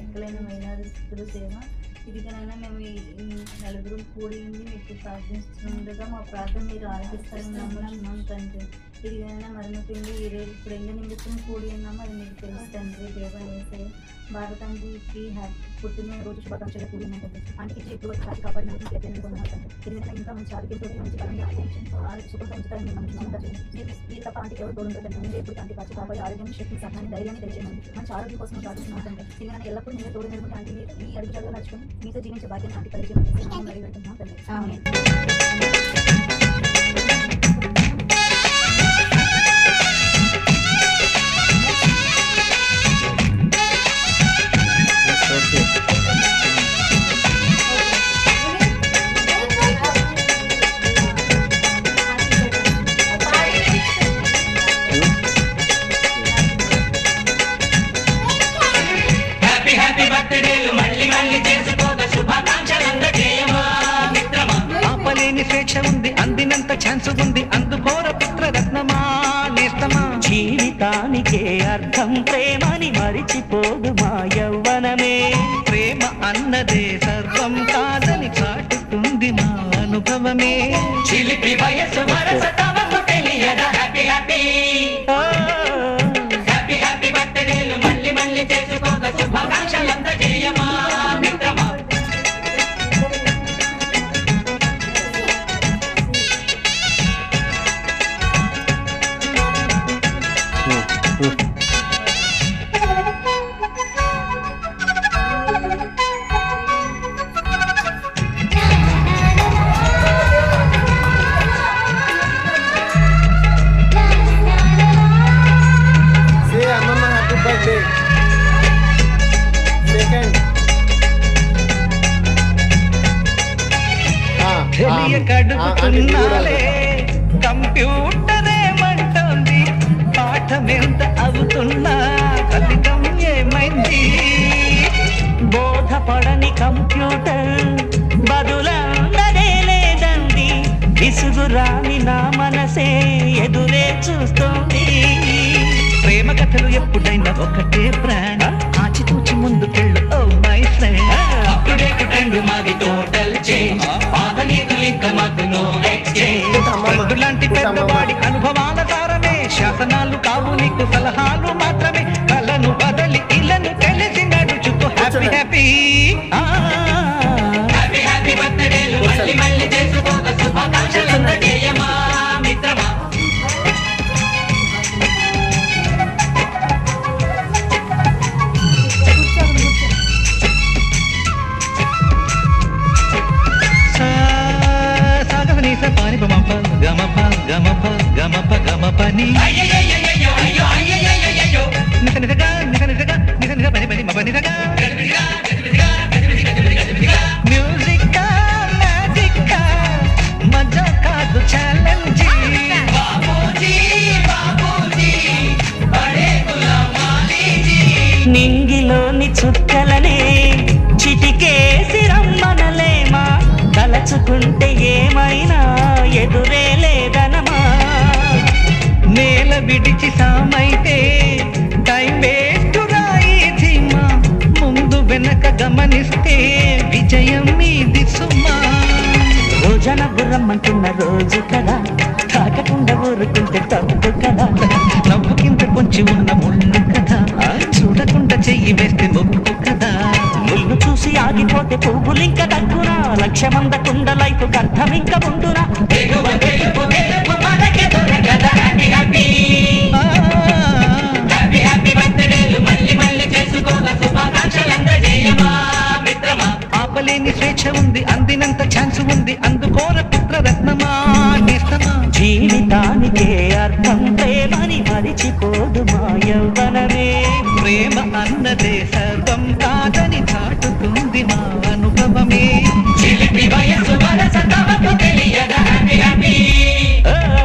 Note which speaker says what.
Speaker 1: లెక్కలైన వేలాది స్థితులు సేవ. ఇదిగనైనా మేము నలుగురు కూడి మీకు ప్రార్థిస్తుండగా మా ప్రార్థన మీరు ఆలకిస్తారని నమ్ముచున్నాం తండ్రి. ఇదిగైనా మరణపిండి ఇప్పుడు ఎండ నిమిత్తం కూడి ఉన్నాము, అది మీకు తెలుసు తండ్రి. దేవాలయ భారతానికి పుట్టినరోజు శుభాకాంక్షలు కూడి ఉన్నాం తండ్రి. అంటే ఇప్పుడు సాటి కాపాడినందుకు తండ్రి. ఇదిగైనా ఇంకా మంచి ఆరోగ్యంతో మంచి పరంగా సుఖంగా ఉంచుతారని మేము నమ్ముతున్నాం. మీరు తప్ప అంటే ఎవరు తోడు ఉంటుంది. మీరు ఎప్పుడు అంటే కాచి కాపాడి ఆరోగ్యం, శక్తి, సహనాన్ని, ధైర్యాన్ని తెచ్చేయండి. మంచి ఆరోగ్యం కోసం ప్రార్థిస్తున్నాం తండ్రి. ఇదిగైనా ఎల్లప్పుడూ మీరు తోడు నిలుపుకుంటే అంటే ఈ అడుగుజాల్లో నడుచుకుని మీతో జీవించే బాధ్యత అంటే పరిచయం అడిగి పెడుతున్నాం తండ్రి.
Speaker 2: స్వేచ్ఛ ఉంది, అందినంత ఛాన్స్ ఉంది, అందుకోర పుత్రరత్నమా నేస్తమా. జీవితానికే అర్థం ప్రేమని మరిచిపోదు మా యవ్వనమే. ప్రేమ అన్నదే సర్వం కాదని చాటుతుంది మా అనుభవమే. చిలిపి వయసు వరస తమకు తెలియదా. హ్యాపీ హ్యాపీ హ్యాపీ హ్యాపీ బర్త్డేలు మళ్ళీ మళ్ళీ చేసుకోక శుభాకాంక్షలంత చేయమా మిత్రమా. కడుపుతున్నాలే కంప్యూటర్ ఏమంటోంది, పాఠమెంత అవుతున్నా ఫలితం ఏమైంది. బోధపడని కంప్యూటర్ బదులందరే లేదండి, విసుగురాని నా మనసే ఎదురే చూస్తోంది. ప్రేమ కథలు ఎప్పుడైనా ఒకటే బ్రాండ్, ఆచితూచి ముందుకెళ్ళు oh my friend. Update trend మాది టోటల్ చేంజ్, లాంటి పెద్దవాడి అనుభవాల సారమే, శాసనాలు కావు నీకు సలహాలు మాత్రమే. కలను బదలి ఇలను తెలిసి నడుచుకో హ్యాపీ హ్యాపీ హ్యాపీ హ్యాపీ బర్త్డేలు మళ్ళీ మళ్ళీ చేసుకోక శుభాకాంక్షలంత చేయమా మిత్రమా. పాని గమప గమప గమప గమప గమపని నిసనిసగా నిసనిసగా నిసనిస పని పని మపనిసగా. మ్యూజిక్ మ్యాజిక్ మజా కాదు ఛాలెంజ్. నింగిలోని చుక్కలనే చిటికేసి రమ్మనలేమా, తలచుకుంటే ఏమైనా ఎదురే లేదనమా. నేల విడిచి సామైతే టైం వేస్ట్ రాయిమా, ముందు వెనక గమనిస్తే విజయం మీది సుమా. రోజన బుర్రమ్మంటున్న రోజు కదా, తాకకుండా ఊరుకుంటే తప్పు కదా. నవ్వు కింద కొంచెం ఉన్న ముళ్ళు కదా, చూడకుండా చెయ్యి వేస్తే మొక్కు కదా. ముళ్ళు చూసి ఆగిపోతే పువ్వులింక దగ్గునా, లక్ష్యమందకుండా లైఫ్ అర్థం ఇంకా ఉండునా. ఆపలేని స్వేచ్ఛ ఉంది, అందినంత ఛాన్స్ ఉంది, అందుకోర పుత్రరత్నమా నేస్తమా. జీవితానికే అర్థం ప్రేమని మరిచిపోదు మా యవ్వనమే. ప్రేమ అన్నదే సర్వం కాదని